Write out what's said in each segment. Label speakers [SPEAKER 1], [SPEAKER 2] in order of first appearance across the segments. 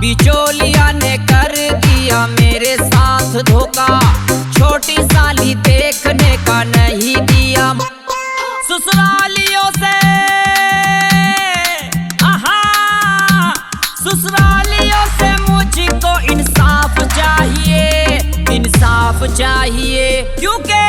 [SPEAKER 1] बिचौलिया ने कर दिया मेरे साथ धोखा, छोटी साली देखने का नहीं दिया। ससुरालियों से ससुरालियों से मुझको इंसाफ चाहिए, इंसाफ चाहिए, क्योंकि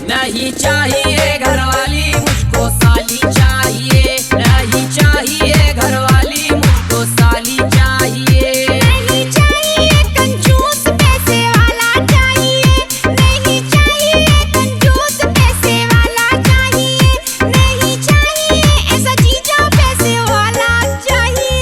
[SPEAKER 1] नहीं चाहिए घरवाली मुझको साली चाहिए, नहीं चाहिए घरवाली मुझको साली चाहिए।
[SPEAKER 2] नहीं चाहिए कंजूस पैसे वाला चाहिए, नहीं चाहिए कंजूस पैसे वाला चाहिए, नहीं चाहिए ऐसा जीजा पैसे वाला चाहिए।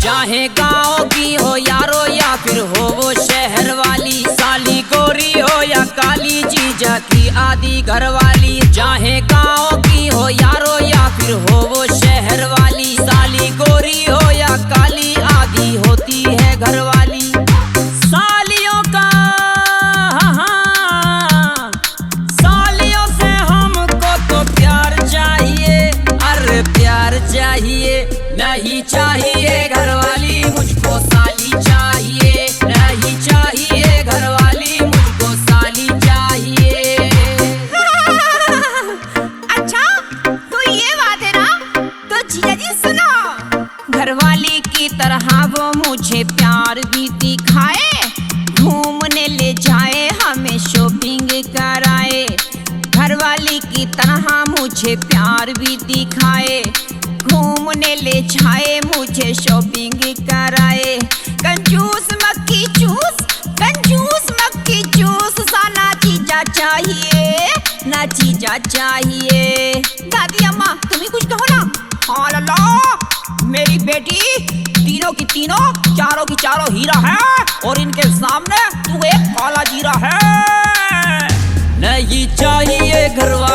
[SPEAKER 1] चाहे गाँव की हो यारो या फिर हो वो शहर वाली, साली गोरी हो या काली, जीजा की आदि घरवाली। चाहे गाँव की हो यारो या फिर हो वो शहर वाली, साली गोरी हो या काली, आदि होती है घरवाली। सालियों का सालियों से हमको तो प्यार चाहिए, अरे प्यार चाहिए, नहीं चाहिए घरवाली मुझको साली चाहिए, नहीं चाहिए घरवाली मुझको साली चाहिए।
[SPEAKER 2] अच्छा तो ये बात है ना, तो जीजा जी सुनो, घरवाली की तरह वो मुझे प्यार भी दिखाए, घूमने ले जाए हमें शॉपिंग कराए। घरवाली की तरह मुझे प्यार भी दिखाए, घूमने ले जाए मुझे शॉपिंग कराए। कंजूस मक्खी चूस, कंजूस मक्खी चूस सा ना जीजा चाहिए, ना जीजा चाहिए। दादी अम्मा तुम ही कुछ कहो ना। हाँ लल्ला, मेरी बेटी तीनों की तीनों, चारों की चारों हीरा है, और इनके सामने तू एक काला जीरा है।
[SPEAKER 1] नहीं चाहिए घरवाली